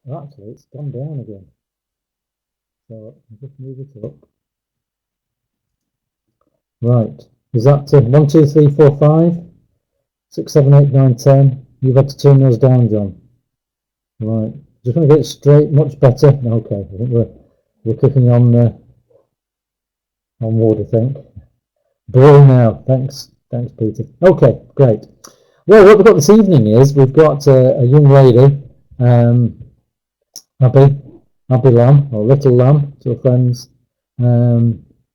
Actually, it's gone down again. So I'll just move it up. Right. Is that 1, 2, 3, 4, 5, 6, 7, 8, 9, 10? You've had to turn those down, John. Right. Just want to get it straight, much better. Okay. I think we're clicking on wood, I think. Blue now. Thanks, Peter. Okay, great. Well, what we've got this evening is we've got a young lady, Abby Lamb, or Little Lamb to her friends.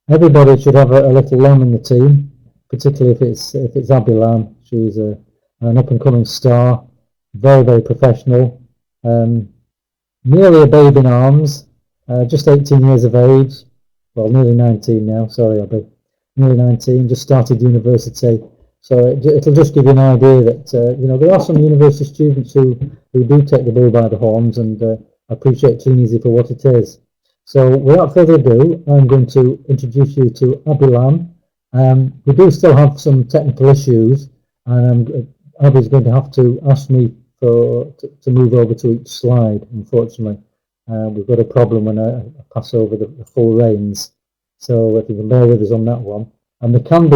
Everybody should have a little lamb in the team, particularly if it's Abby Lamb. She's an up and coming star, very very professional, nearly a babe in arms, just 18 years of age. Well, nearly 19 now. Sorry, Abby, nearly 19. Just started university. So it'll just give you an idea that there are some university students who do take the bull by the horns and appreciate Clean Easy for what it is. So without further ado, I'm going to introduce you to Abby Lamb. We do still have some technical issues, and Abby's going to have to ask me to move over to each slide. Unfortunately, we've got a problem when I pass over the full reins. So if you can bear with us on that one. And there can be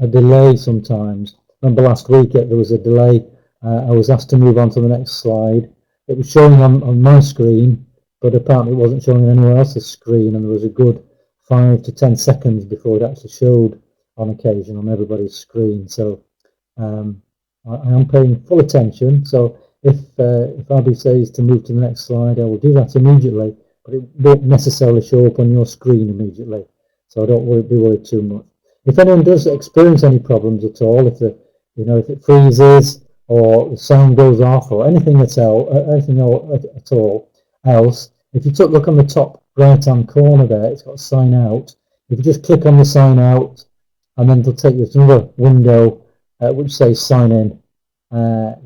a delay sometimes. Remember last week there was a delay. I was asked to move on to the next slide. It was showing on my screen, but apparently it wasn't showing on anyone else's screen, and there was a good 5 to 10 seconds before it actually showed on occasion on everybody's screen. So I am paying full attention. So if Abby says to move to the next slide, I will do that immediately, but it won't necessarily show up on your screen immediately. So I don't be worried too much. If anyone does experience any problems at all, if it freezes or the sound goes off or anything at all else, if you look on the top right hand corner there, it's got sign out. If you just click on the sign out, and then it'll take you to another window which says sign in.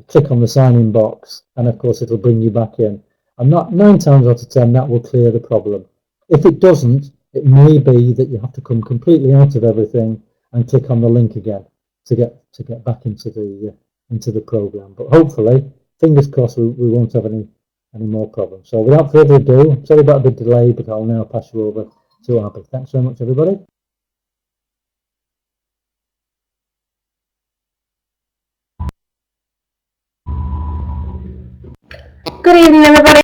Click on the sign in box, and of course it'll bring you back in. And 9 times out of 10 that will clear the problem. If it doesn't, it may be that you have to come completely out of everything and click on the link again to get back into the program. But hopefully, fingers crossed, we won't have any more problems. So without further ado, I'm sorry about the delay, but I'll now pass you over to Abby. Thanks very much, everybody. Good evening, everybody.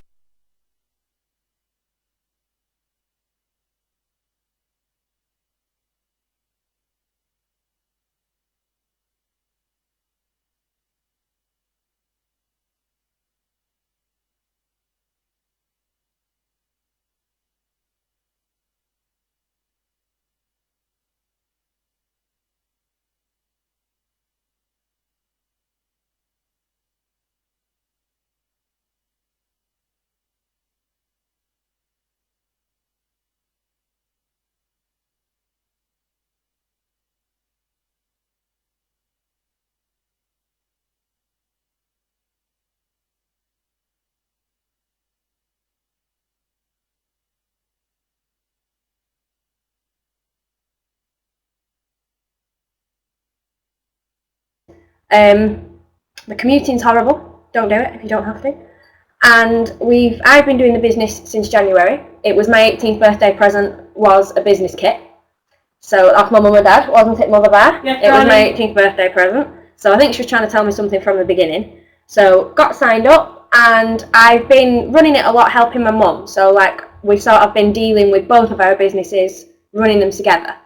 The commuting's horrible. Don't do it if you don't have to. And I've been doing the business since January. It was my 18th birthday present was a business kit. So off my mum and dad, wasn't it, Mother Bear? Yeah, it was my 18th birthday present. So I think she was trying to tell me something from the beginning. So got signed up, and I've been running it a lot, helping my mum. So we've sort of been dealing with both of our businesses, running them together.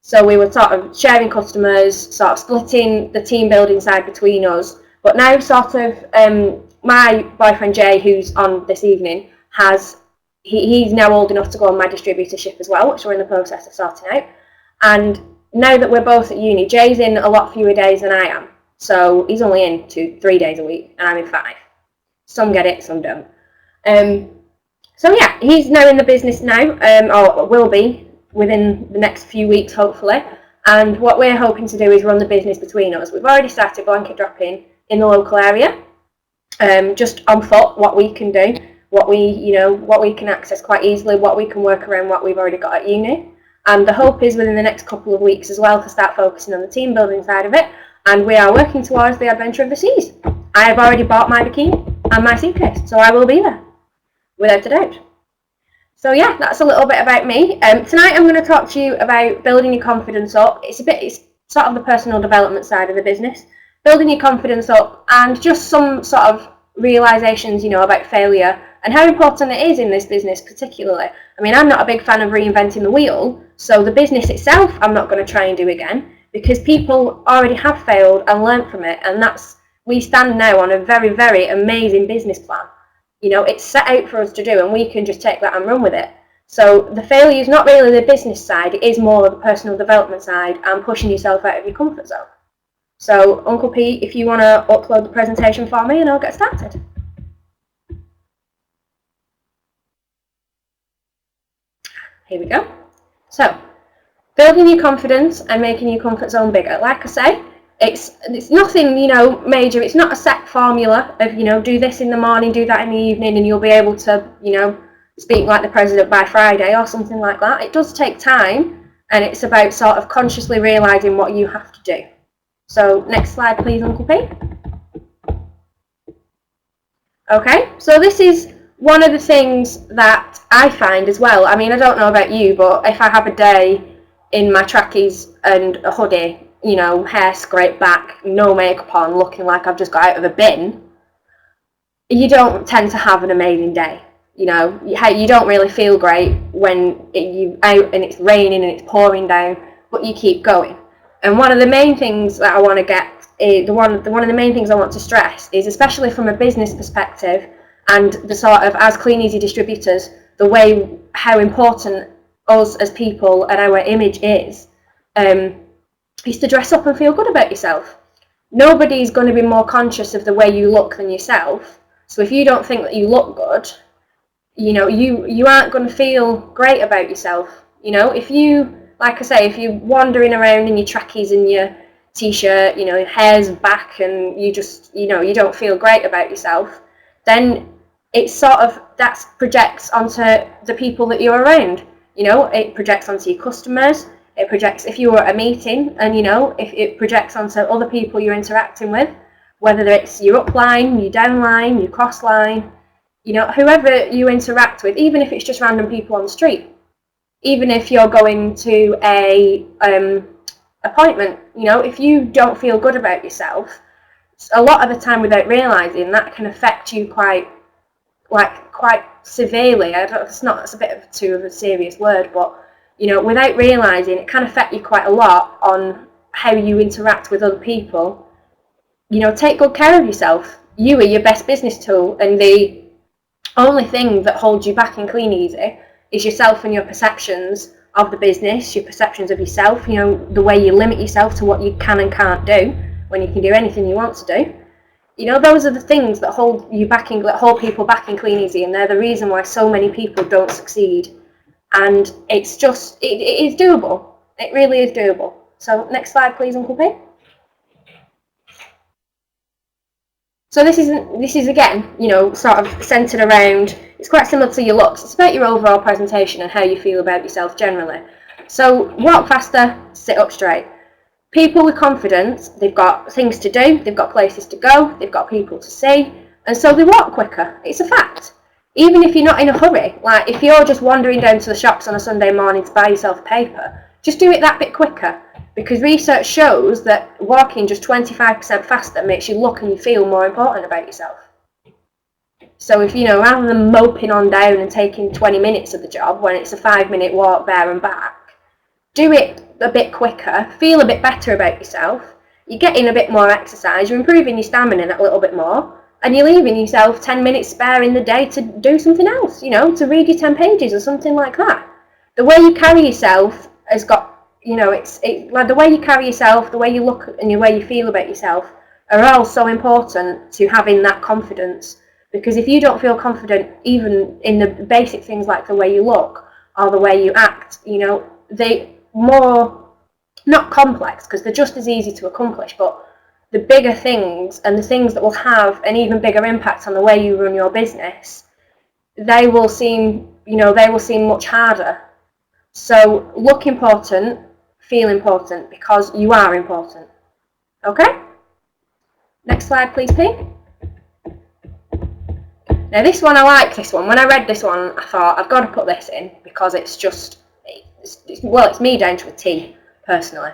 So we were sort of sharing customers, sort of splitting the team building side between us. But now sort of my boyfriend Jay, who's on this evening, he's now old enough to go on my distributorship as well, which we're in the process of sorting out. And now that we're both at uni, Jay's in a lot fewer days than I am. So he's only in 2-3 days a week, and I'm in 5. Some get it, some don't. So yeah, he's now in the business now, or will be within the next few weeks, hopefully. And what we're hoping to do is run the business between us. We've already started blanket dropping in the local area, just on foot, what we can do, what we can access quite easily, what we can work around what we've already got at uni. And the hope is within the next couple of weeks as well to start focusing on the team building side of it. And we are working towards the adventure of the seas. I have already bought my bikini and my suitcase, so I will be there. without a doubt. So yeah, that's a little bit about me. Tonight I'm going to talk to you about building your confidence up. It's sort of the personal development side of the business. Building your confidence up and just some sort of realizations, about failure and how important it is in this business particularly. I mean, I'm not a big fan of reinventing the wheel, so the business itself I'm not going to try and do again, because people already have failed and learnt from it, and we stand now on a very, very amazing business plan. It's set out for us to do, and we can just take that and run with it. So the failure is not really the business side, it is more of the personal development side and pushing yourself out of your comfort zone. So Uncle Pete, if you want to upload the presentation for me, and I'll get started. Here we go. So, building your confidence and making your comfort zone bigger. Like I say, it's nothing, major. It's not a set formula of, do this in the morning, do that in the evening, and you'll be able to, speak like the president by Friday or something like that. It does take time, and it's about sort of consciously realising what you have to do. So, next slide, please, Uncle Pete. Okay, so this is one of the things that I find as well. I mean, I don't know about you, but if I have a day in my trackies and a hoodie, hair scraped back, no makeup on, looking like I've just got out of a bin, you don't tend to have an amazing day. You don't really feel great when you're out and it's raining and it's pouring down, but you keep going. And one of the main things that I want to get, one of the main things I want to stress is, especially from a business perspective and the sort of, as Clean Easy distributors, how important us as people and our image is to dress up and feel good about yourself. Nobody's going to be more conscious of the way you look than yourself. So if you don't think that you look good, you aren't going to feel great about yourself. If you, like I say, if you're wandering around in your trackies and your t-shirt, your hair's back and you just, you don't feel great about yourself, then it sort of, that projects onto the people that you're around. It projects onto your customers. It projects, if you were at a meeting, and if it projects onto other people you're interacting with, whether it's your upline, your downline, your crossline, whoever you interact with, even if it's just random people on the street, even if you're going to a appointment, if you don't feel good about yourself, a lot of the time without realising, that can affect you quite severely. It's a bit of too of a serious word, but without realising, it can affect you quite a lot on how you interact with other people. Take good care of yourself. You are your best business tool, and the only thing that holds you back in Clean Easy is yourself and your perceptions of the business, your perceptions of yourself, the way you limit yourself to what you can and can't do when you can do anything you want to do. Those are the things that hold people back in Clean Easy, and they're the reason why so many people don't succeed. And it's just, it is doable. It really is doable. So next slide, please, Uncle Pete. So this is again, sort of centered around, it's quite similar to your looks. It's about your overall presentation and how you feel about yourself generally. So walk faster, sit up straight. People with confidence, they've got things to do, they've got places to go, they've got people to see, and so they walk quicker. It's a fact. Even if you're not in a hurry, like if you're just wandering down to the shops on a Sunday morning to buy yourself a paper, just do it that bit quicker, because research shows that walking just 25% faster makes you look and you feel more important about yourself. So if, rather than moping on down and taking 20 minutes of the job when it's a 5-minute walk there and back, do it a bit quicker, feel a bit better about yourself, you're getting a bit more exercise, you're improving your stamina a little bit more, and you're leaving yourself 10 minutes spare in the day to do something else, to read your 10 pages or something like that. The way you carry yourself has got, it's like the way you carry yourself, the way you look and the way you feel about yourself are all so important to having that confidence. Because if you don't feel confident, even in the basic things like the way you look or the way you act, they more, not complex, because they're just as easy to accomplish, but the bigger things and the things that will have an even bigger impact on the way you run your business, they will seem much harder. So look important, feel important, because you are important. Okay? Next slide, please, Pete. Now this one, I like this one. When I read this one, I thought, I've got to put this in because it's just, it's me down to a T, personally.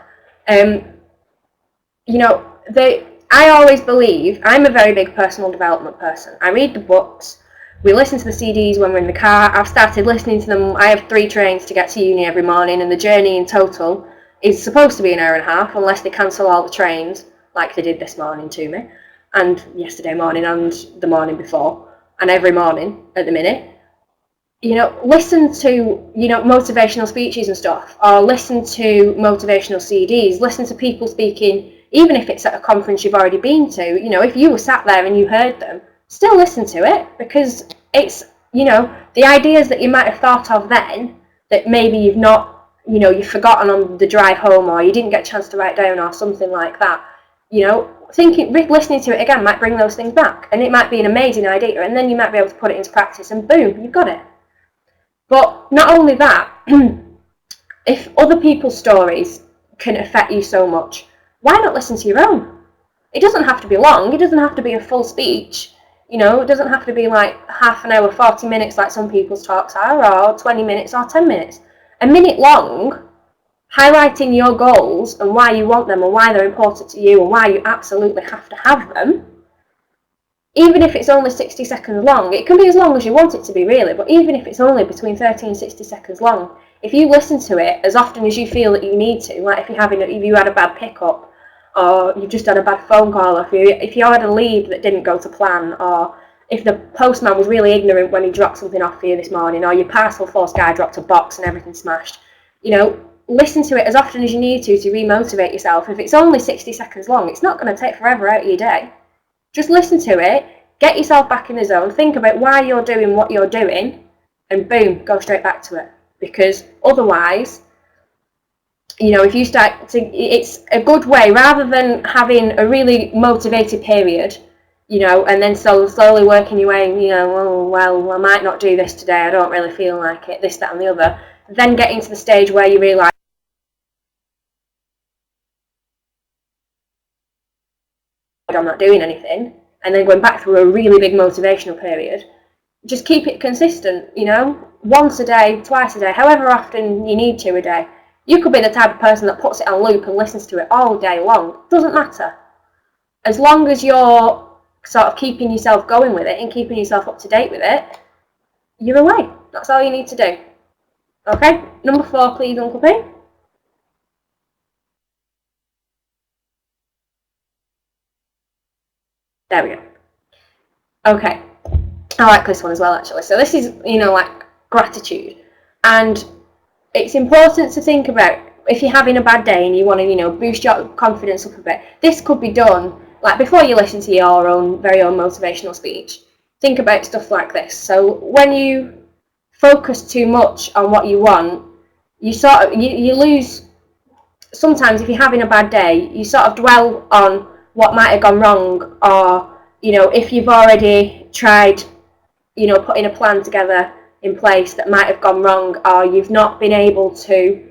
You know, I always believe, I'm a very big personal development person. I read the books, we listen to the CDs when we're in the car. I've started listening to them. I have 3 trains to get to uni every morning, and the journey in total is supposed to be an hour and a half, unless they cancel all the trains, like they did this morning to me, and yesterday morning, and the morning before, and every morning at the minute. You know, listen to, you know, motivational speeches and stuff, or listen to motivational CDs, listen to people speaking, even if it's at a conference you've already been to. You know, if you were sat there and you heard them, still listen to it, because it's, you know, the ideas that you might have thought of then that maybe you've not, you know, you've forgotten on the drive home, or you didn't get a chance to write down, or something like that. You know, listening to it again might bring those things back, and it might be an amazing idea, and then you might be able to put it into practice, and boom, you've got it. But not only that, if other people's stories can affect you so much, why not listen to your own? It doesn't have to be long, it doesn't have to be a full speech, you know, it doesn't have to be like half an hour, 40 minutes like some people's talks are, or 20 minutes or 10 minutes. A minute long, highlighting your goals and why you want them and why they're important to you and why you absolutely have to have them. Even if it's only 60 seconds long, it can be as long as you want it to be, really, but even if it's only between 30 and 60 seconds long, if you listen to it as often as you feel that you need to, like if you had a bad pickup, or you've just had a bad phone call, or if you had a lead that didn't go to plan, or if the postman was really ignorant when he dropped something off for you this morning, or your parcel force guy dropped a box and everything smashed, you know, listen to it as often as you need to re-motivate yourself. If it's only 60 seconds long, it's not going to take forever out of your day. Just listen to it, get yourself back in the zone, think about why you're doing what you're doing, and boom, go straight back to it. Because otherwise, you know, if you start to, it's a good way, rather than having a really motivated period, you know, and then slowly working your way, you know, oh, well, I might not do this today, I don't really feel like it, this, that, and the other, then getting to the stage where you realise I'm not doing anything, and then going back through a really big motivational period. Just keep it consistent, you know, once a day, twice a day, however often you need to a day. You could be the type of person that puts it on loop and listens to it all day long. Doesn't matter. As long as you're sort of keeping yourself going with it and keeping yourself up to date with it, you're away. That's all you need to do. Okay, number 4, please, Uncle P. There we go. Okay, I like this one as well, actually. So this is, you know, like gratitude. And it's important to think about, if you're having a bad day and you want to, you know, boost your confidence up a bit, this could be done, like, before you listen to your own very own motivational speech. Think about stuff like this. So when you focus too much on what you want, you sort of, you lose, sometimes if you're having a bad day, you sort of dwell on what might have gone wrong, or, you know, if you've already tried, you know, putting a plan together in place that might have gone wrong, or you've not been able to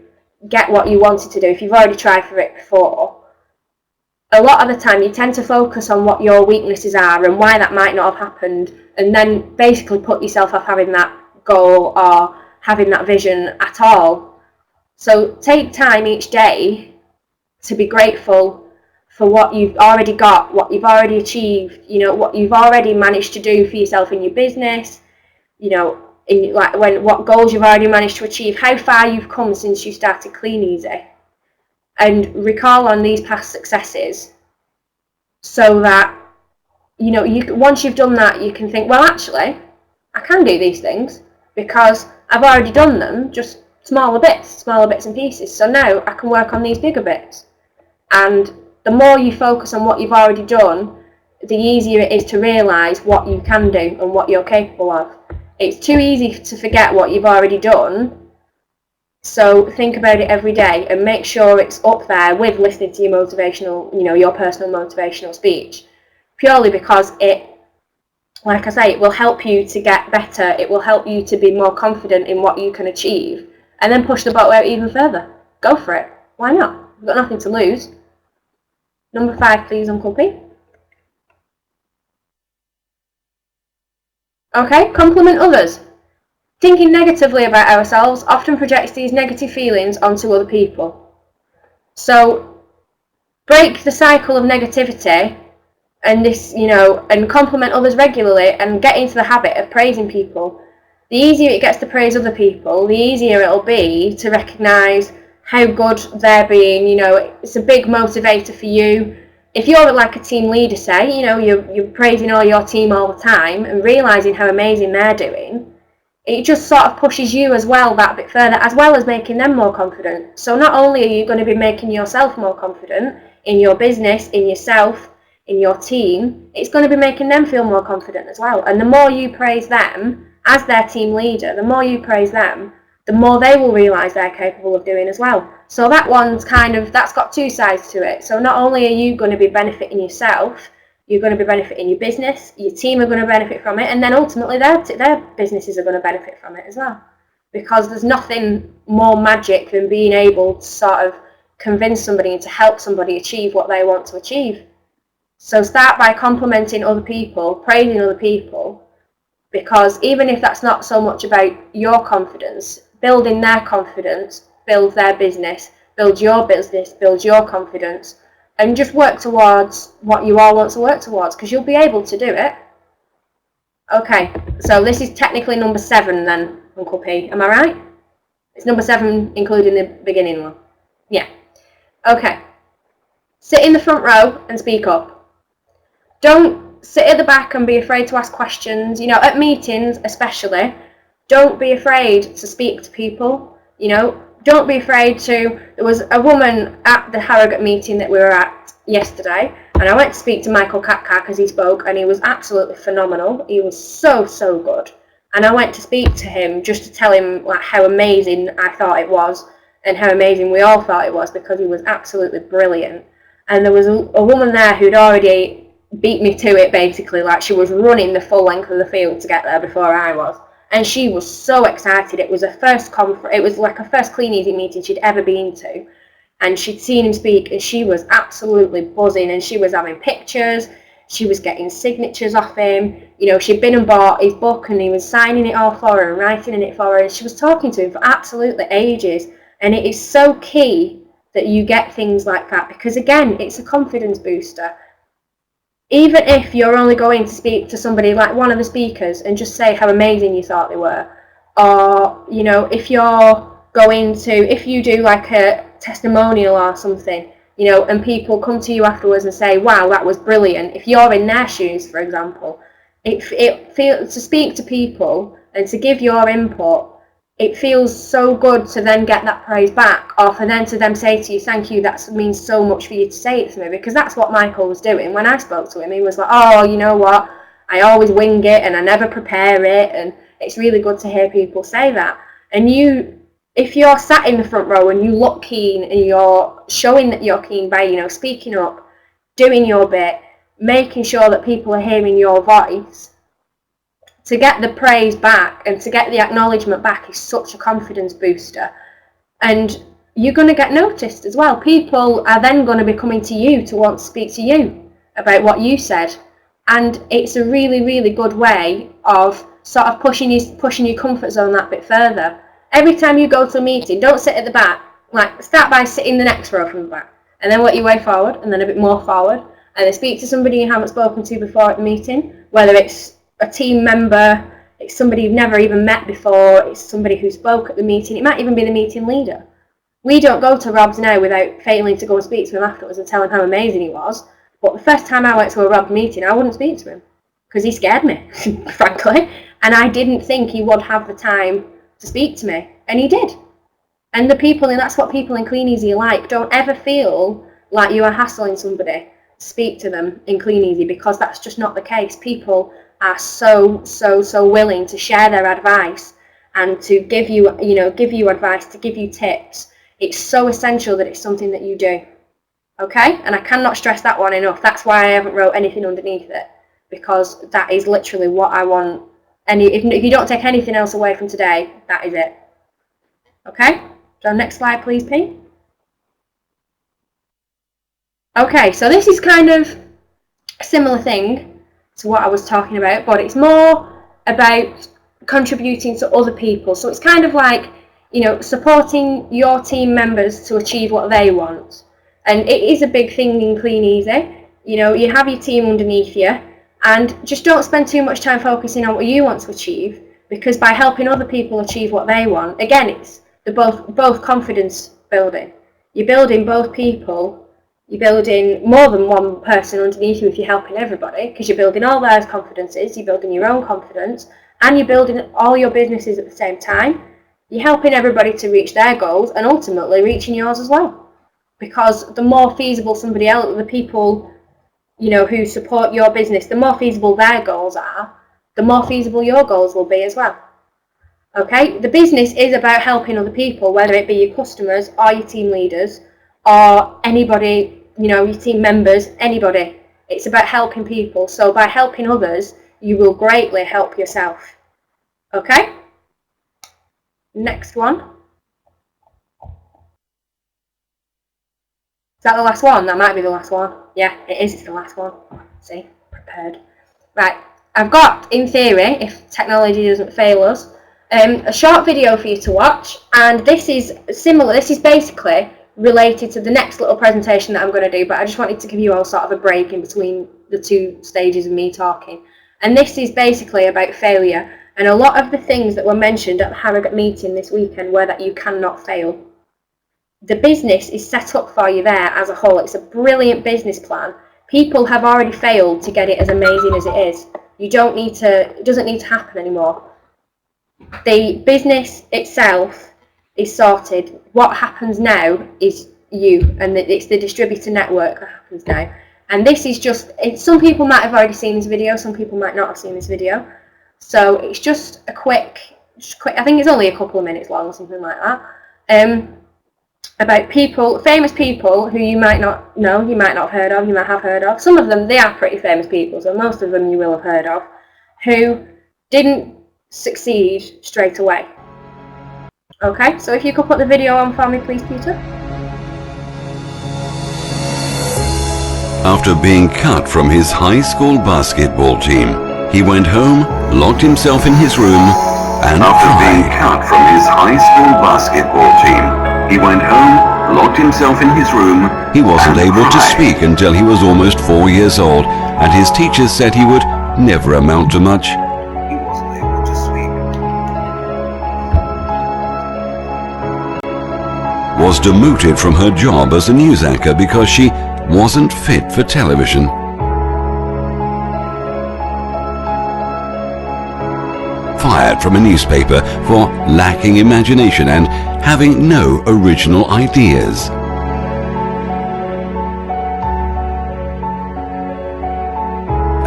get what you wanted to do, if you've already tried for it before, a lot of the time you tend to focus on what your weaknesses are and why that might not have happened, and then basically put yourself off having that goal or having that vision at all. So take time each day to be grateful for what you've already got, what you've already achieved, you know, what you've already managed to do for yourself in your business, you know, in, like, what goals you've already managed to achieve, how far you've come since you started Clean Easy, and recall on these past successes, so that, you know, once you've done that, you can think, well, actually, I can do these things because I've already done them, just smaller bits and pieces. So now I can work on these bigger bits. And the more you focus on what you've already done, the easier it is to realise what you can do and what you're capable of. It's too easy to forget what you've already done, so think about it every day and make sure it's up there with listening to your motivational, you know, your personal motivational speech, purely because it, like I say, it will help you to get better, it will help you to be more confident in what you can achieve, and then push the boat out even further. Go for it. Why not? You've got nothing to lose. Number 5, please, Uncle P. Okay, compliment others. Thinking negatively about ourselves often projects these negative feelings onto other people. So break the cycle of negativity and this, and compliment others regularly and get into the habit of praising people. The easier it gets to praise other people, the easier it'll be to recognise how good they're being. It's a big motivator for you. If you're like a team leader, say, you're praising all your team all the time and realising how amazing they're doing, it just sort of pushes you as well that bit further, as well as making them more confident. So not only are you going to be making yourself more confident in your business, in yourself, in your team, it's going to be making them feel more confident as well. And the more you praise them as their team leader, the more you praise them, the more they will realise they're capable of doing as well. So that one's that's got two sides to it. So not only are you going to be benefiting yourself, you're going to be benefiting your business, your team are going to benefit from it, and then ultimately their businesses are going to benefit from it as well. Because there's nothing more magic than being able to sort of convince somebody and to help somebody achieve what they want to achieve. So start by complimenting other people, praising other people, because even if that's not so much about your confidence, building their confidence builds their business, builds your business, builds your confidence, and just work towards what you all want to work towards, because you'll be able to do it. Okay, so this is technically number 7 then, Uncle P. Am I right? It's number 7, including the beginning one. Yeah. Okay. Sit in the front row and speak up. Don't sit at the back and be afraid to ask questions. At meetings especially, don't be afraid to speak to people. Don't be afraid to. There was a woman at the Harrogate meeting that we were at yesterday, and I went to speak to Michael Katka because he spoke, and he was absolutely phenomenal. He was so good, and I went to speak to him just to tell him how amazing I thought it was, and how amazing we all thought it was, because he was absolutely brilliant. And there was a woman there who'd already beat me to it, basically. She was running the full length of the field to get there before I was. And she was so excited. It was a first it was like a first Clean Easy meeting she'd ever been to, and she'd seen him speak, and she was absolutely buzzing. And she was having pictures, she was getting signatures off him. She'd been and bought his book, and he was signing it all for her and writing in it for her. And she was talking to him for absolutely ages. And it is so key that you get things like that, because again, it's a confidence booster. Even if you're only going to speak to somebody like one of the speakers and just say how amazing you thought they were, or if you do like a testimonial or something, and people come to you afterwards and say, wow, that was brilliant. If you're in their shoes, for example, it feels to speak to people and to give your input. It feels so good to then get that praise back, or for them to say to you, thank you, that means so much for you to say it to me, because that's what Michael was doing. When I spoke to him, he was like, oh, you know what, I always wing it and I never prepare it, and it's really good to hear people say that. And if you're sat in the front row and you look keen and you're showing that you're keen by, speaking up, doing your bit, making sure that people are hearing your voice, to get the praise back and to get the acknowledgement back is such a confidence booster. And you're going to get noticed as well. People are then going to be coming to you to want to speak to you about what you said. And it's a really, really good way of sort of pushing your comfort zone that bit further. Every time you go to a meeting, don't sit at the back. Start by sitting the next row from the back, and then work your way forward, and then a bit more forward, and then speak to somebody you haven't spoken to before at the meeting, whether it's a team member, it's somebody you've never even met before, it's somebody who spoke at the meeting, it might even be the meeting leader. We don't go to Rob's now without failing to go and speak to him afterwards and tell him how amazing he was. But the first time I went to a Rob meeting, I wouldn't speak to him because he scared me, frankly. And I didn't think he would have the time to speak to me, and he did. And that's what people in Clean Easy are like. Don't ever feel like you are hassling somebody to speak to them in Clean Easy, because that's just not the case. People are so willing to share their advice and to give you advice, to give you tips. It's so essential that it's something that you do. Okay? And I cannot stress that one enough. That's why I haven't wrote anything underneath it, because that is literally what I want. And if you don't take anything else away from today, that is it. Okay? So next slide, please, Pete. Okay, so this is kind of a similar thing to what I was talking about, but it's more about contributing to other people. So it's kind of like, you know, supporting your team members to achieve what they want. And it is a big thing in Clean Easy. You know, you have your team underneath you, and just don't spend too much time focusing on what you want to achieve, because by helping other people achieve what they want, again, it's the both confidence building. You're building both people, you're building more than one person underneath you if you're helping everybody, because you're building all their confidences, you're building your own confidence, and you're building all your businesses at the same time. You're helping everybody to reach their goals and ultimately reaching yours as well. Because the more feasible somebody else, the people, you know, who support your business, the more feasible their goals are, the more feasible your goals will be as well. Okay, the business is about helping other people, whether it be your customers or your team leaders or anybody, you know, your team members, anybody. It's about helping people. So by helping others, you will greatly help yourself. Okay? Next one. Is that the last one? That might be the last one. Yeah, it is. It's the last one. See? Prepared. Right. I've got, in theory, if technology doesn't fail us, a short video for you to watch, and this is similar. This is basically related to the next little presentation that I'm going to do, but I just wanted to give you all sort of a break in between the two stages of me talking. And this is basically about failure, and a lot of the things that were mentioned at the Harrogate meeting this weekend were that you cannot fail. The business is set up for you there as a whole. It's a brilliant business plan. People have already failed to get it as amazing as it is. You don't need to, it doesn't need to happen anymore. The business itself is sorted. What happens now is you, and it's the distributor network that happens now. And this is just, some people might have already seen this video, some people might not have seen this video. So it's just a quick, I think it's only a couple of minutes long or something like that. About people, famous people who you might not know, you might not have heard of, you might have heard of. Some of them, they are pretty famous people, so most of them you will have heard of, who didn't succeed straight away. Okay, so if you could put the video on for me, please, Peter. After being cut from his high school basketball team, he went home, locked himself in his room, and after being cut from his high school basketball team, he went home, locked himself in his room. He wasn't able to speak until he was almost 4 years old, and his teachers said he would never amount to much. He wasn't able to speak. Was demoted from her job as a news anchor because she wasn't fit for television. Fired from a newspaper for lacking imagination and having no original ideas.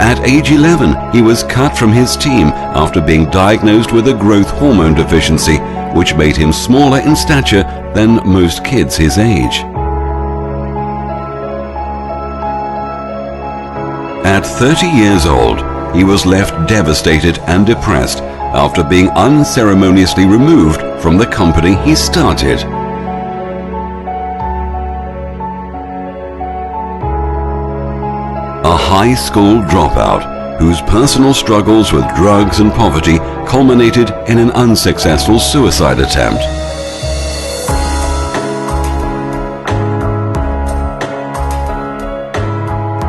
At age 11, he was cut from his team after being diagnosed with a growth hormone deficiency, which made him smaller in stature than most kids his age. At 30 years old, he was left devastated and depressed after being unceremoniously removed from the company he started. A high school dropout whose personal struggles with drugs and poverty culminated in an unsuccessful suicide attempt.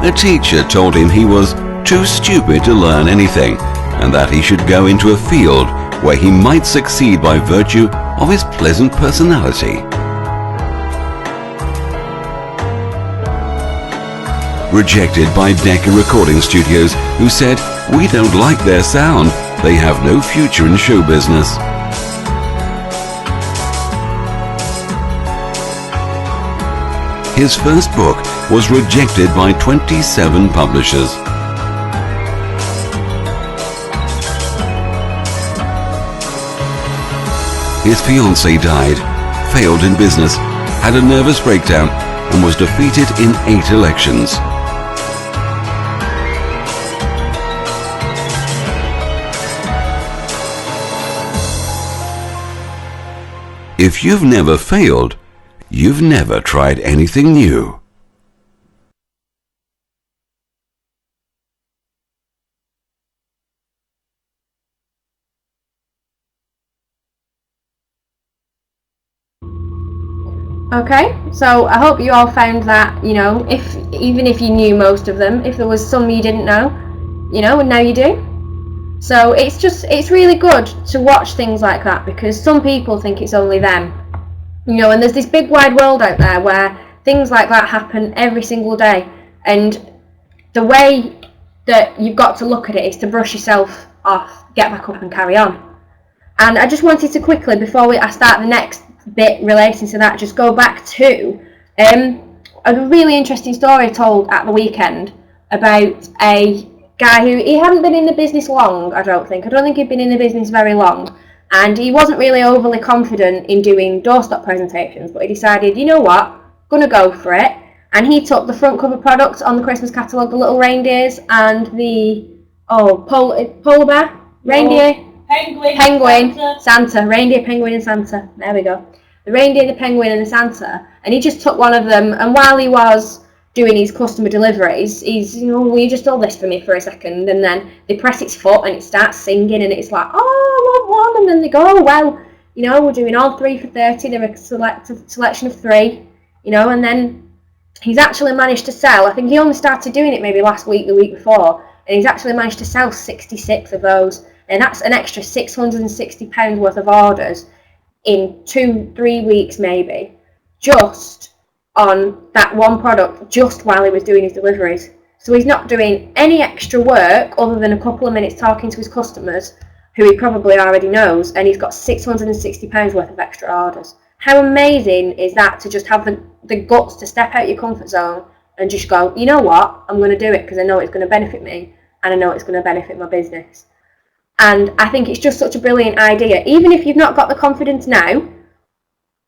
A teacher told him he was too stupid to learn anything, and that he should go into a field where he might succeed by virtue of his pleasant personality. Rejected by Decca Recording Studios, who said, "We don't like their sound, they have no future in show business." His first book was rejected by 27 publishers. His fiancée died, failed in business, had a nervous breakdown, and was defeated in 8 elections. If you've never failed, you've never tried anything new. Okay, so I hope you all found that, you know, even if you knew most of them, if there was some you didn't know, you know, and now you do. So it's really good to watch things like that, because some people think it's only them, you know, and there's this big wide world out there where things like that happen every single day, and the way that you've got to look at it is to brush yourself off, get back up and carry on. And I just wanted to quickly, before I start the next bit relating to that, just go back to a really interesting story told at the weekend about a guy who, he hadn't been in the business long, I don't think he'd been in the business very long, and he wasn't really overly confident in doing doorstop presentations, but he decided, you know what, gonna go for it, and he took the front cover products on the Christmas catalogue, the little reindeers and the polar bear, reindeer, penguin, Santa, reindeer, penguin and Santa, there we go, the reindeer, the penguin and the Santa, and he just took one of them, and while he was doing his customer deliveries, he's, you know, will you just hold this for me for a second, and then they press its foot and it starts singing, and it's like, oh, I want one, and then they go, oh, well, you know, we're doing all 3 for 30, they're a selection of 3, you know, and then he's actually managed to sell, I think he only started doing it maybe last week, the week before, and he's actually managed to sell 66 of those, and that's an extra £660 worth of orders in 2-3 weeks maybe, just on that one product, just while he was doing his deliveries. So he's not doing any extra work other than a couple of minutes talking to his customers, who he probably already knows, and he's got £660 worth of extra orders. How amazing is that, to just have the guts to step out your comfort zone and just go, you know what, I'm going to do it because I know it's going to benefit me and I know it's going to benefit my business. And I think it's just such a brilliant idea. Even if you've not got the confidence now,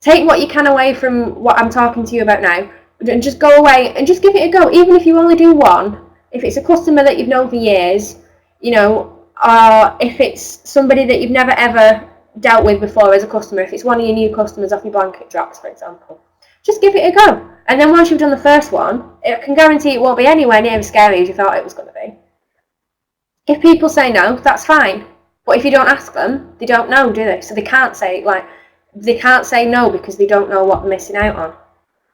take what you can away from what I'm talking to you about now, and just go away and just give it a go. Even if you only do one, if it's a customer that you've known for years, you know, or if it's somebody that you've never ever dealt with before as a customer, if it's one of your new customers off your blanket drops, for example, just give it a go. And then once you've done the first one, I can guarantee it won't be anywhere near as scary as you thought it was going to be. If people say no, that's fine. But if you don't ask them, they don't know, do they? So they can't say no because they don't know what they're missing out on.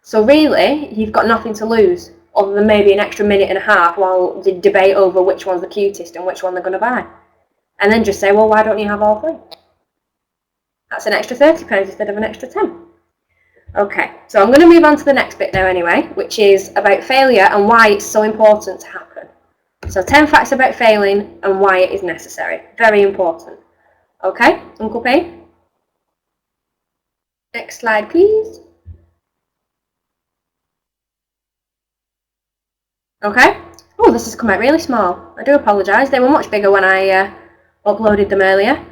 So really, you've got nothing to lose, other than maybe an extra minute and a half while they debate over which one's the cutest and which one they're going to buy. And then just say, well, why don't you have all 3? That's an extra £30 instead of an extra 10. Okay, so I'm going to move on to the next bit now anyway, which is about failure and why it's so important to happen. So 10 facts about failing and why it is necessary. Very important. Okay, Uncle P? Next slide, please. Okay. Oh, this has come out really small. I do apologise. They were much bigger when I uploaded them earlier.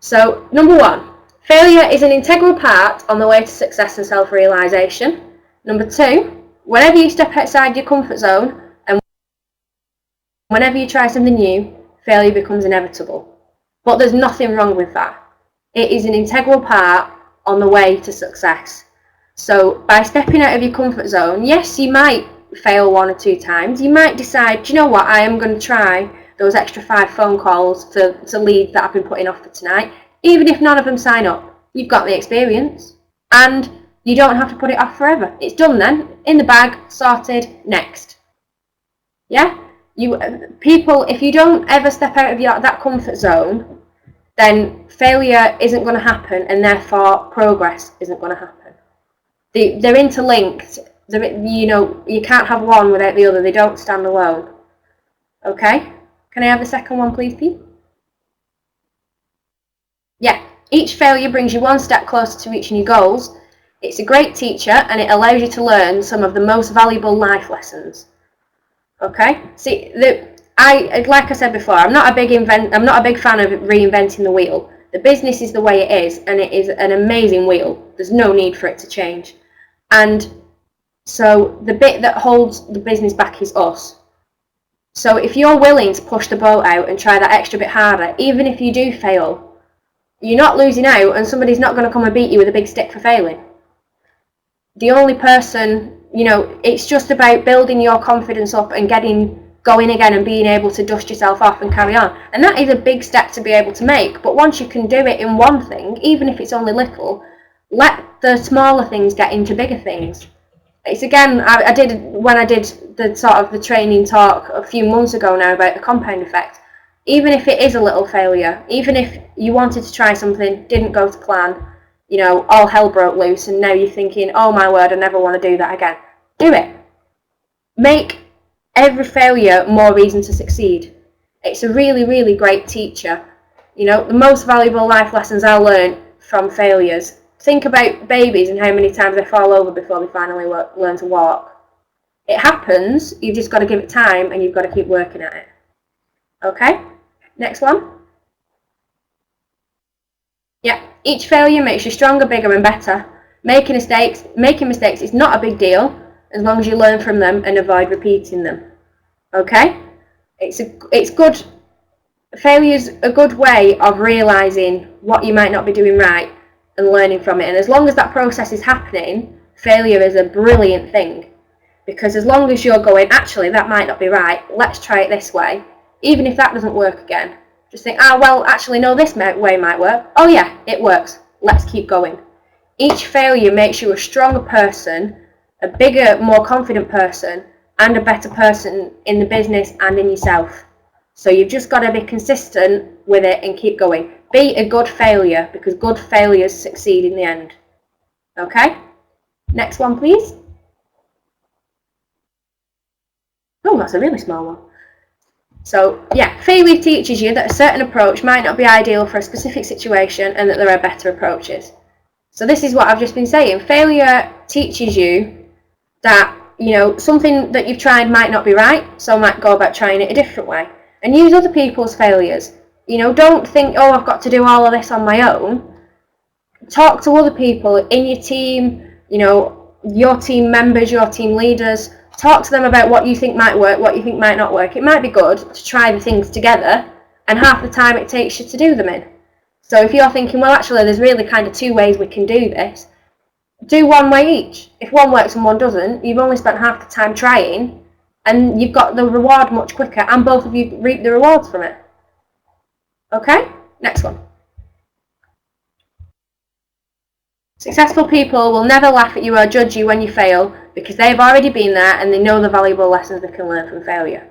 So, number 1. Failure is an integral part on the way to success and self-realisation. Number 2. Whenever you step outside your comfort zone and whenever you try something new, failure becomes inevitable. But there's nothing wrong with that. It is an integral part on the way to success. So by stepping out of your comfort zone, yes, you might fail 1 or 2 times. You might decide, do you know what, I am going to try those extra 5 phone calls to leads that I've been putting off for tonight. Even if none of them sign up, you've got the experience. And you don't have to put it off forever. It's done then, in the bag, sorted, next. Yeah? People, if you don't ever step out of that comfort zone, then failure isn't going to happen, and therefore progress isn't going to happen. They're interlinked. You can't have one without the other. They don't stand alone. Okay? Can I have the second one, please, Pete? Yeah. Each failure brings you one step closer to reaching your goals. It's a great teacher, and it allows you to learn some of the most valuable life lessons. Okay? See, like I said before, I'm not a big fan of reinventing the wheel. The business is the way it is, and it is an amazing wheel. There's no need for it to change. And so the bit that holds the business back is us. So if you're willing to push the boat out and try that extra bit harder, even if you do fail, you're not losing out, and somebody's not going to come and beat you with a big stick for failing. The only person, it's just about building your confidence up and going again and being able to dust yourself off and carry on. And that is a big step to be able to make. But once you can do it in one thing, even if it's only little, let the smaller things get into bigger things. It's again, I did when I did the sort of the training talk a few months ago now about the compound effect. Even if it is a little failure, even if you wanted to try something, didn't go to plan, you know, all hell broke loose, and now you're thinking, oh my word, I never want to do that again. Do it. Make every failure more reason to succeed. It's a really, really great teacher. You know, the most valuable life lessons I learned from failures. Think about babies and how many times they fall over before they finally learn to walk. It happens, you've just got to give it time and you've got to keep working at it. Okay, next one. Yeah, each failure makes you stronger, bigger and better. Making mistakes is not a big deal as long as you learn from them and avoid repeating them. Okay, it's good. Failure's a good way of realising what you might not be doing right and learning from it. And as long as that process is happening, failure is a brilliant thing. Because as long as you're going, actually, that might not be right, let's try it this way. Even if that doesn't work again, just think, well, actually, no, this way might work. Oh yeah, it works. Let's keep going. Each failure makes you a stronger person, a bigger, more confident person, and a better person in the business and in yourself. So you've just got to be consistent with it and keep going. Be a good failure, because good failures succeed in the end. Okay? Next one, please. Oh, that's a really small one. So, yeah, failure teaches you that a certain approach might not be ideal for a specific situation and that there are better approaches. So this is what I've just been saying. Failure teaches you that, you know, something that you've tried might not be right, so might go about trying it a different way. And use other people's failures. You know, don't think, oh, I've got to do all of this on my own. Talk to other people in your team, you know, your team members, your team leaders. Talk to them about what you think might work, what you think might not work. It might be good to try the things together, and half the time it takes you to do them in. So if you're thinking, well, actually, there's really kind of two ways we can do this, do one way each. If one works and one doesn't, you've only spent half the time trying, and you've got the reward much quicker, and both of you reap the rewards from it. Okay? Next one. Successful people will never laugh at you or judge you when you fail, because they've already been there and they know the valuable lessons they can learn from failure.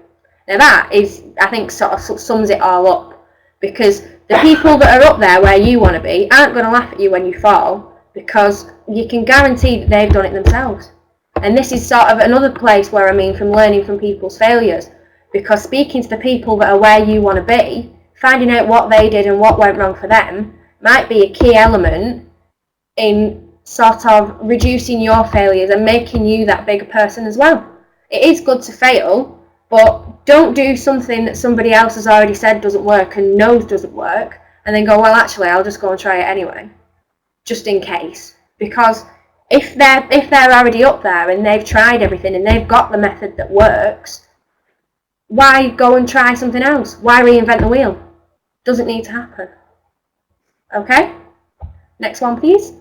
Now that is, I think, sort of sums it all up, because the people that are up there where you want to be aren't going to laugh at you when you fall, because you can guarantee that they've done it themselves. And this is sort of another place where I mean from learning from people's failures, because speaking to the people that are where you want to be, finding out what they did and what went wrong for them might be a key element in sort of reducing your failures and making you that bigger person as well. It is good to fail, but don't do something that somebody else has already said doesn't work and knows doesn't work, and then go, well, actually, I'll just go and try it anyway, just in case. Because if they're already up there and they've tried everything and they've got the method that works, why go and try something else? Why reinvent the wheel? Doesn't need to happen. Okay? Next one, please.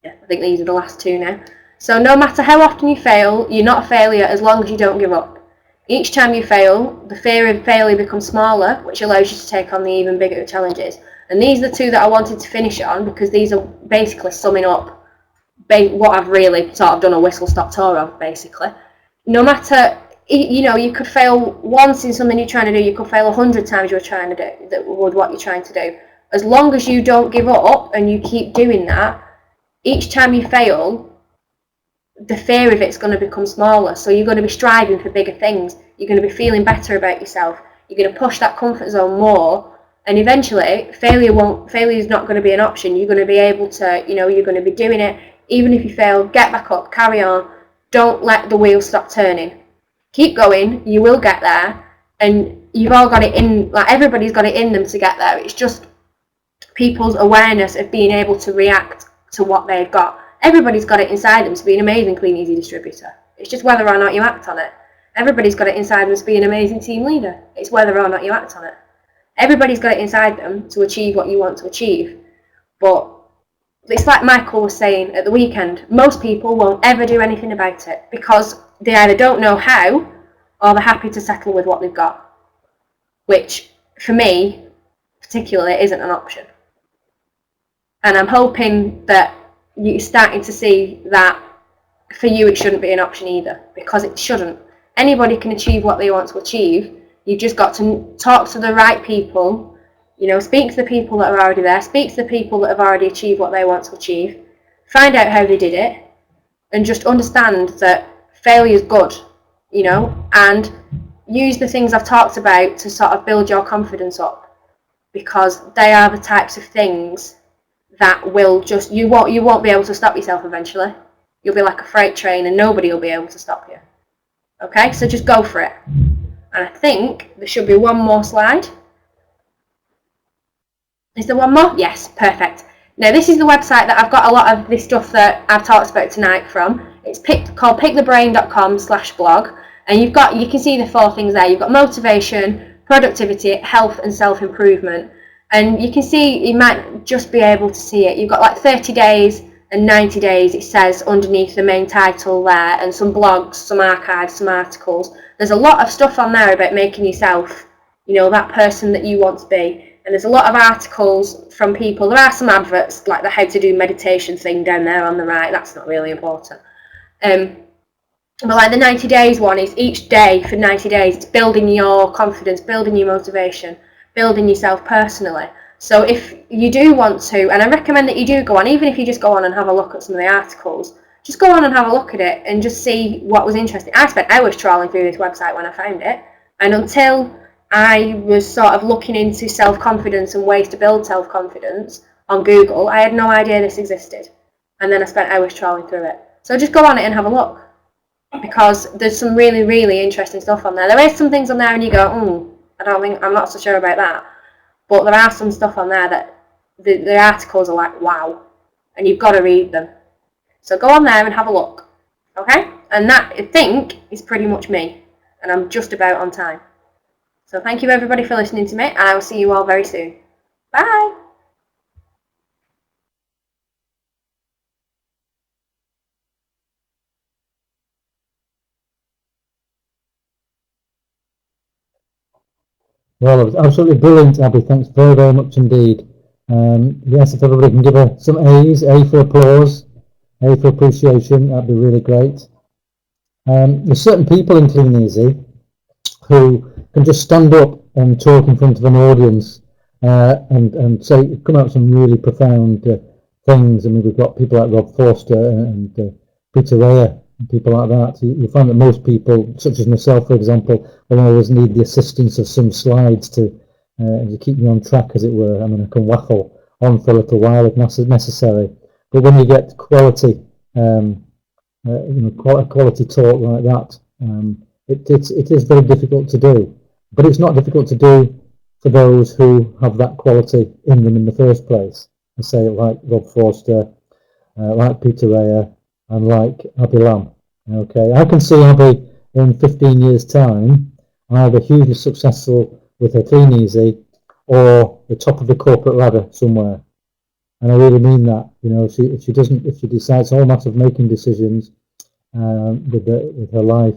Yeah, I think these are the last two now. So no matter how often you fail, you're not a failure as long as you don't give up. Each time you fail, the fear of failure becomes smaller, which allows you to take on the even bigger challenges. And these are the two that I wanted to finish on, because these are basically summing up what I've really sort of done a whistle-stop tour of, basically. No matter, you know, you could fail once in something you're trying to do, you could fail 100 times you're trying to do with what you're trying to do. As long as you don't give up and you keep doing that, each time you fail, the fear of it's going to become smaller. So you're going to be striving for bigger things. You're going to be feeling better about yourself. You're going to push that comfort zone more. And eventually, failure is not going to be an option. You're going to be able to, you know, you're going to be doing it. Even if you fail, get back up, carry on. Don't let the wheel stop turning. Keep going. You will get there. And you've all got it in, like everybody's got it in them to get there. It's just people's awareness of being able to react to what they've got. Everybody's got it inside them to be an amazing Clean Easy distributor. It's just whether or not you act on it. Everybody's got it inside them to be an amazing team leader. It's whether or not you act on it. Everybody's got it inside them to achieve what you want to achieve. But it's like Michael was saying at the weekend, most people won't ever do anything about it because they either don't know how or they're happy to settle with what they've got. Which, for me, particularly, isn't an option. And I'm hoping that you're starting to see that for you it shouldn't be an option either, because it shouldn't. Anybody can achieve what they want to achieve. You've just got to talk to the right people, speak to the people that are already there, speak to the people that have already achieved what they want to achieve, find out how they did it, and just understand that failure is good, and use the things I've talked about to sort of build your confidence up, because they are the types of things that will just, you won't be able to stop yourself eventually. You'll be like a freight train and nobody will be able to stop you. Okay, so just go for it. And I think there should be one more slide. Is there one more? Yes, perfect. Now this is the website that I've got a lot of this stuff that I've talked about tonight from. It's called pickthebrain.com/blog, and you can see the 4 things there. You've got motivation, productivity, health, and self-improvement. And you can see, you might just be able to see it. You've got like 30 days and 90 days, it says underneath the main title there, and some blogs, some archives, some articles. There's a lot of stuff on there about making yourself, that person that you want to be. And there's a lot of articles from people. There are some adverts, like the how to do meditation thing down there on the right. That's not really important. But like the 90 days one is each day for 90 days. It's building your confidence, building your motivation, building yourself personally. So if you do want to, and I recommend that you do go on, even if you just go on and have a look at some of the articles, just go on and have a look at it and just see what was interesting. I spent hours trawling through this website when I found it, and until I was sort of looking into self-confidence and ways to build self-confidence on Google, I had no idea this existed. And then I spent hours trawling through it. So just go on it and have a look, because there's some really, really interesting stuff on there. There is some things on there and you go, I'm not so sure about that. But there are some stuff on there that the articles are like, wow, and you've got to read them. So go on there and have a look, okay? And that, I think, is pretty much me, and I'm just about on time. So thank you everybody for listening to me, and I will see you all very soon. Bye! Well, it was absolutely brilliant, Abby. Thanks very, very much indeed. Yes, if everybody can give her some A's, A for applause, A for appreciation, that'd be really great. There's certain people in Clean Easy who can just stand up and talk in front of an audience and say, come out with some really profound things. I mean, we've got people like Rob Forster and Peter Rea, and people like that. You find that most people, such as myself, for example, will always need the assistance of some slides to keep me on track, as it were. I mean, I can waffle on for a little while if necessary. But when you get quality, quality talk like that, it is very difficult to do. But it's not difficult to do for those who have that quality in them in the first place. I say, like Rob Forster, like Peter Rea, and like Abby Lamb. Okay, I can see Abby in 15 years' time either hugely successful with her Clean Easy or the top of the corporate ladder somewhere. And I really mean that. If she decides, all matter of making decisions with her life,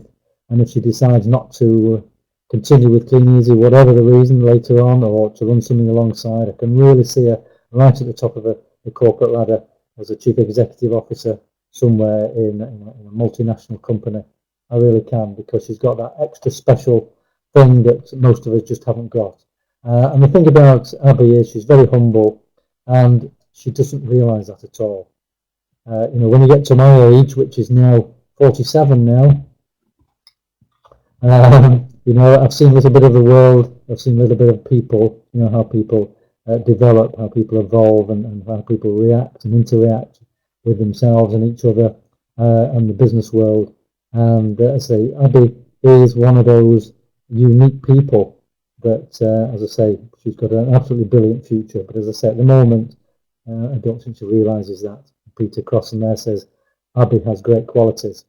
and if she decides not to continue with Clean Easy, whatever the reason later on, or to run something alongside, I can really see her right at the top of the corporate ladder as a chief executive officer somewhere in a multinational company. I really can, because she's got that extra special thing that most of us just haven't got. And the thing about Abby is she's very humble, and she doesn't realise that at all. When you get to my age, which is now 47 now, I've seen a little bit of the world, I've seen a little bit of people, how people develop, how people evolve, and how people react and interact with themselves and each other and the business world. And as I say, Abby is one of those unique people that, as I say, she's got an absolutely brilliant future. But as I say, at the moment, I don't think she realises that. Peter Crossen there says, Abby has great qualities.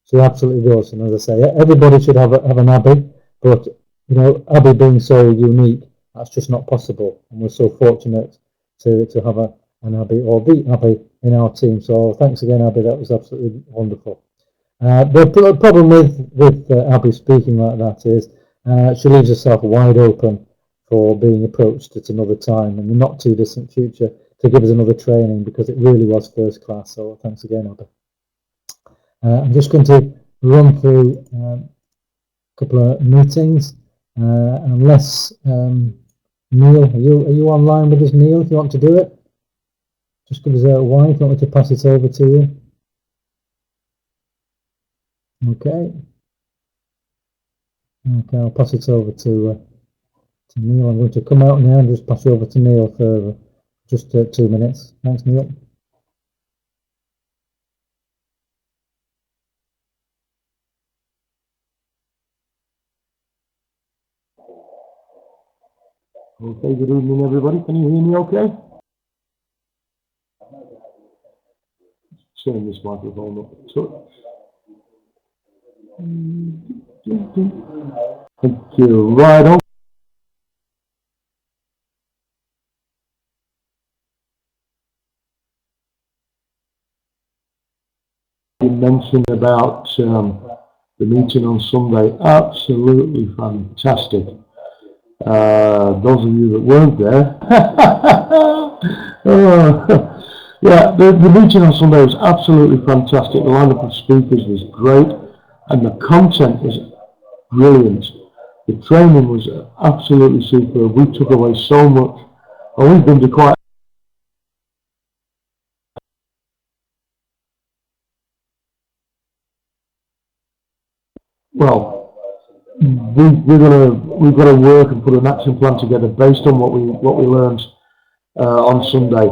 She absolutely does. And as I say, everybody should have an Abby, but, Abby being so unique, that's just not possible. And we're so fortunate to have an Abby, or the Abby, in our team. So thanks again, Abby. That was absolutely wonderful. The problem with Abby speaking like that is she leaves herself wide open for being approached at another time in the not too distant future. to give us another training, because it really was first class. So thanks again, Abby. I'm just going to run through a couple of meetings, unless Neil, are you online with us, Neil? If you want to do it, just give us a while. If you want me to pass it over to you. Okay. Okay, I'll pass it over to Neil. I'm going to come out now and just pass you over to Neil for just 2 minutes. Thanks, Neil. Okay, good evening everybody. Can you hear me okay? Turn this microphone up. So, thank you. Right on. You mentioned about the meeting on Sunday. Absolutely fantastic. Those of you that weren't there, yeah, the meeting on Sunday was absolutely fantastic. The lineup of speakers was great, and the content was brilliant. The training was absolutely superb. We took away so much. And we've been to quite well. We've got to work and put an action plan together based on what we learned on Sunday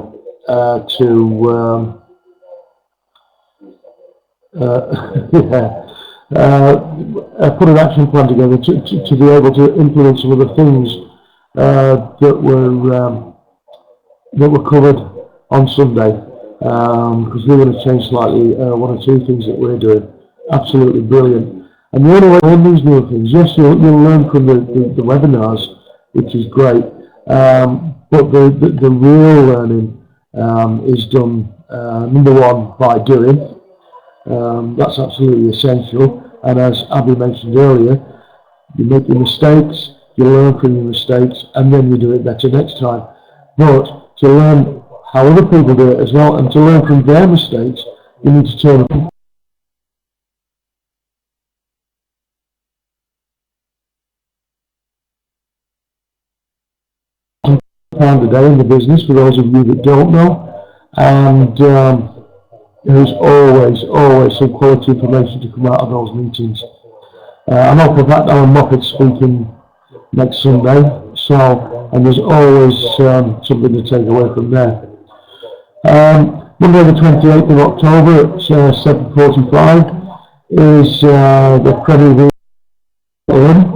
put an action plan together to be able to implement some of the things that were covered on Sunday, because we're going to change slightly one or two things that we're doing. Absolutely brilliant. And the only way to learn these new things, yes, you'll learn from the webinars, which is great, but the real learning is done, number one, by doing. That's absolutely essential. And as Abby mentioned earlier, you make your mistakes, you learn from your mistakes, and then you do it better next time. But to learn how other people do it as well, and to learn from their mistakes, you need to turn up. £1 a day in the business, for those of you that don't know, and there's always some quality information to come out of those meetings. I know for a fact Alan Moffat's speaking next Sunday, so, and there's always something to take away from there. Monday the 28th of October at 7:45 is the Credit Union.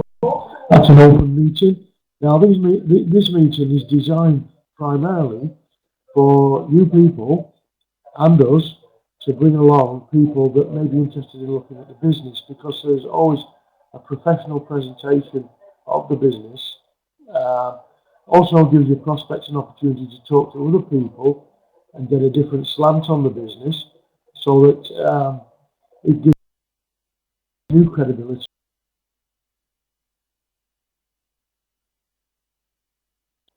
That's an open meeting. Now this meeting is designed primarily for you people and us to bring along people that may be interested in looking at the business, because there's always a professional presentation of the business. Also gives you prospects an opportunity to talk to other people and get a different slant on the business, so that it gives you credibility.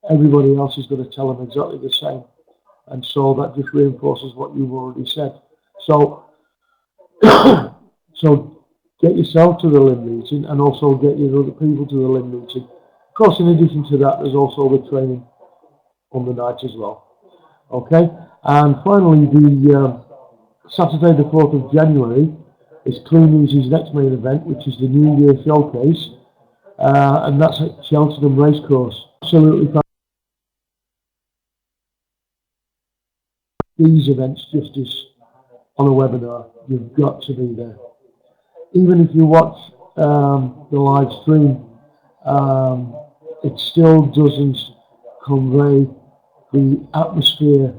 Everybody else is going to tell them exactly the same, and so that just reinforces what you've already said. So, so get yourself to the LIM meeting, and also get your other people to the LIM meeting. Of course, in addition to that, there's also the training on the night as well. Okay, and finally, the Saturday the 4th of January is Clean Easy's next main event, which is the New Year Showcase, and that's at Cheltenham Racecourse. Absolutely fantastic. These events just as on a webinar, you've got to be there. Even if you watch the live stream, it still doesn't convey the atmosphere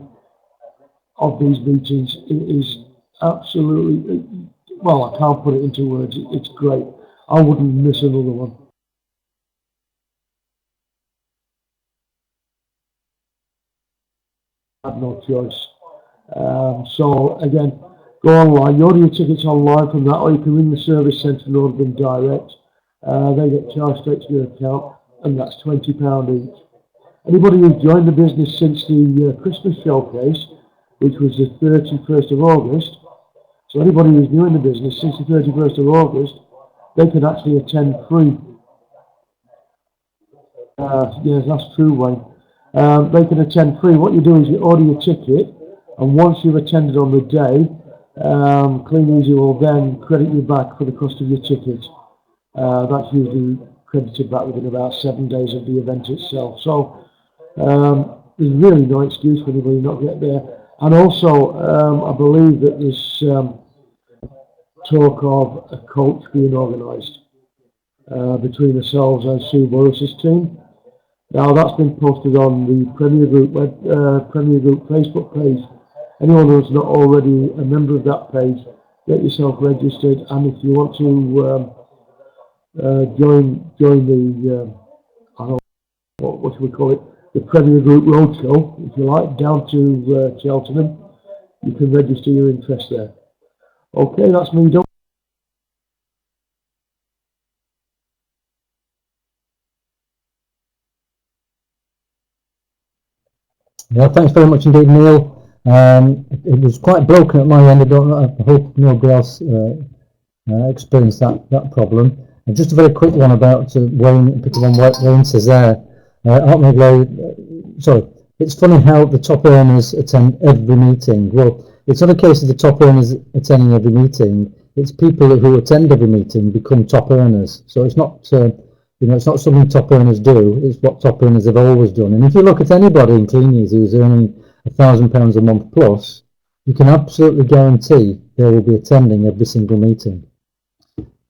of these meetings. It is absolutely, well, I can't put it into words. It's great. I wouldn't miss another one. I had no choice. So again, go online. You order your tickets online from that, or you can ring the service centre and order them direct. They get charged straight to your account, and that's £20 each. Anybody who's joined the business since the Christmas showcase, which was the 31st of August, so anybody who's new in the business since the 31st of August, they can actually attend free. Yes, that's true, Wayne. They can attend free. What you do is you order your ticket, and once you've attended on the day, Clean Easy will then credit you back for the cost of your ticket. That's usually credited back within about 7 days of the event itself. So there's really no excuse for anybody not to get there. And also, I believe that there's talk of a coach being organised between ourselves and Sue Burris' team. Now that's been posted on the Premier Group Facebook page. Anyone who's not already a member of that page, get yourself registered. And if you want to join the I don't know, what should we call it, the Premier Group Roadshow, if you like, down to Cheltenham, you can register your interest there. Okay, that's me done. Yeah, thanks very much indeed, Neil. It was quite broken at my end. I hope nobody else experienced that problem. And just a very quick one about Wayne, picking on what Wayne says there. It's funny how the top earners attend every meeting. Well, it's not a case of the top earners attending every meeting. It's people who attend every meeting become top earners. So it's not, it's not something top earners do. It's what top earners have always done. And if you look at anybody in Clean Easy who's earning £1,000 a month plus, you can absolutely guarantee they will be attending every single meeting.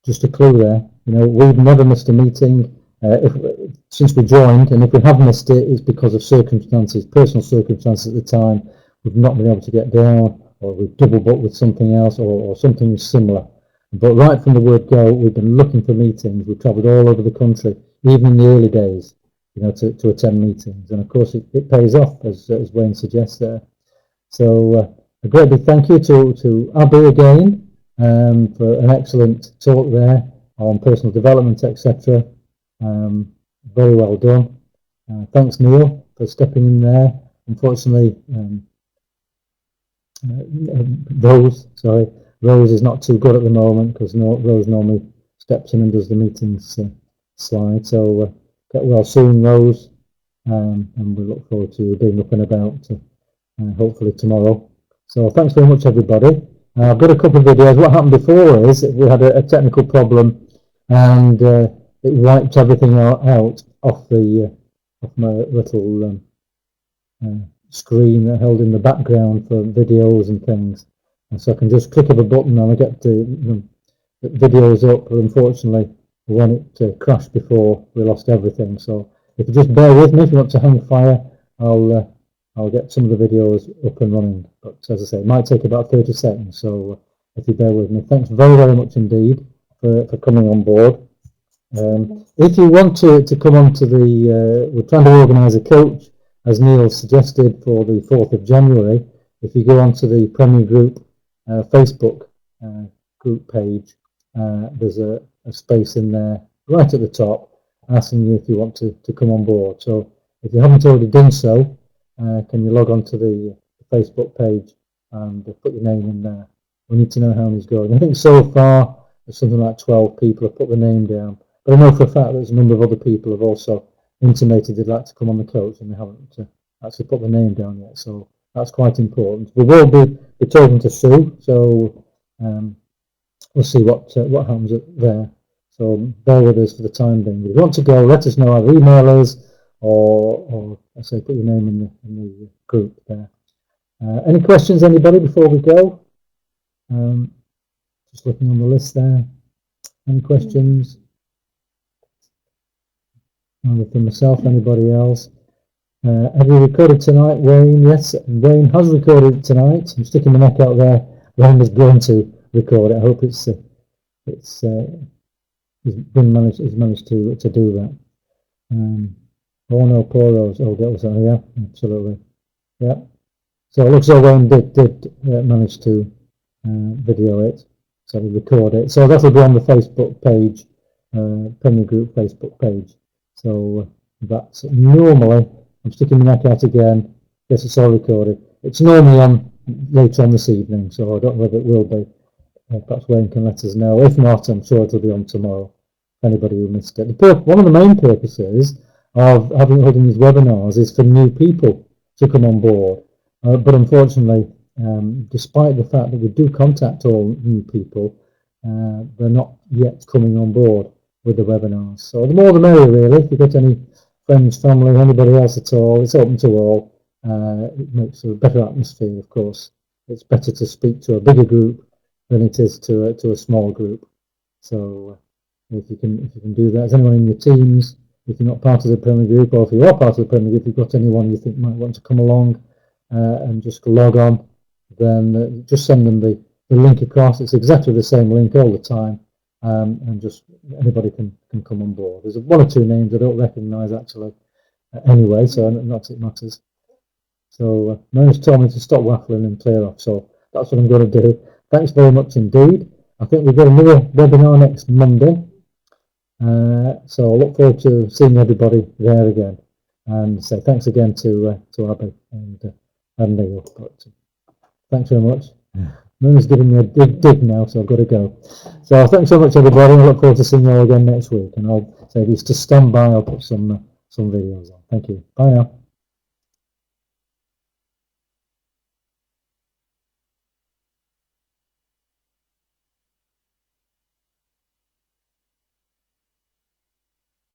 Just a clue there. We've never missed a meeting since we joined, and if we have missed it, it's because of circumstances, personal circumstances at the time. We've not been able to get down, or we've double booked with something else, or something similar. But right from the word go, we've been looking for meetings. We've travelled all over the country, even in the early days, to attend meetings. And of course, it pays off, as Wayne suggests there. So a great big thank you to Abby again for an excellent talk there on personal development, etc. Very well done. Thanks, Neil, for stepping in there. Unfortunately, Rose is not too good at the moment because Rose normally steps in and does the meetings slide. So get well soon, Rose, and we look forward to being up and about hopefully tomorrow. So thanks very much, everybody. I've got a couple of videos. What happened before is we had a technical problem, and it wiped everything out off my little screen held in the background for videos and things. And so I can just click of a button and I get the videos up. But unfortunately, when it crashed before, we lost everything. So if you just bear with me, if you want to hang fire, I'll get some of the videos up and running. But as I say, it might take about 30 seconds. So if you bear with me, thanks very, very much indeed for coming on board. If you want to come on to we're trying to organise a coach, as Neil suggested, for the 4th of January. If you go onto the Premier Group Facebook group page, there's a space in there right at the top asking you if you want to come on board. So if you haven't already done so, can you log on to the Facebook page and put your name in there? We need to know how it's going. I think so far there's something like 12 people have put their name down. But I know for a fact there's a number of other people have also intimated they'd like to come on the coach and they haven't actually put their name down yet. So that's quite important. We will be talking to Sue, so we'll see what happens there. So bear with us for the time being. If you want to go, let us know. Either email us or I say put your name in the group there. Any questions, anybody, before we go? Just looking on the list there. Any questions? Either for myself, anybody else? Have you recorded tonight, Wayne? Yes, Wayne has recorded tonight. I'm sticking my neck out there. Wayne is going to record it. I hope he's managed to do that. Oh no, poor Rose. Oh, that was yeah, absolutely. Yeah. So it looks like Wayne did manage to video it, so record it. So that'll be on the Facebook page, Premier Group Facebook page. So that's normally I'm sticking my neck out again. Guess it's all recorded. It's normally on later on this evening, so I don't know whether it will be. Perhaps Wayne can let us know. If not, I'm sure it'll be on tomorrow. Anybody who missed it. One of the main purposes of holding these webinars is for new people to come on board. But unfortunately, despite the fact that we do contact all new people, they're not yet coming on board with the webinars. So the more the merrier, really. If you've got any friends, family, anybody else at all, it's open to all. It makes a better atmosphere, of course. It's better to speak to a bigger group than it is to a small group. So if you can do that, is anyone in your teams, if you're not part of the Premier Group, or if you are part of the Premier Group, if you've got anyone you think might want to come along and just log on, then just send them the link across. It's exactly the same link all the time, and just anybody can come on board. There's one or two names I don't recognise actually anyway, so not that it matters. So Moni's told me to stop waffling and clear off, so that's what I'm going to do. Thanks very much indeed. I think we've got another webinar next Monday. So I look forward to seeing everybody there again, and say thanks again to Abby and Neil. But thanks very much. Moon's giving me a big dig now, so I've got to go. So thanks so much, everybody. I look forward to seeing you all again next week. And I'll say this to stand by. I'll put some videos on. Thank you. Bye now.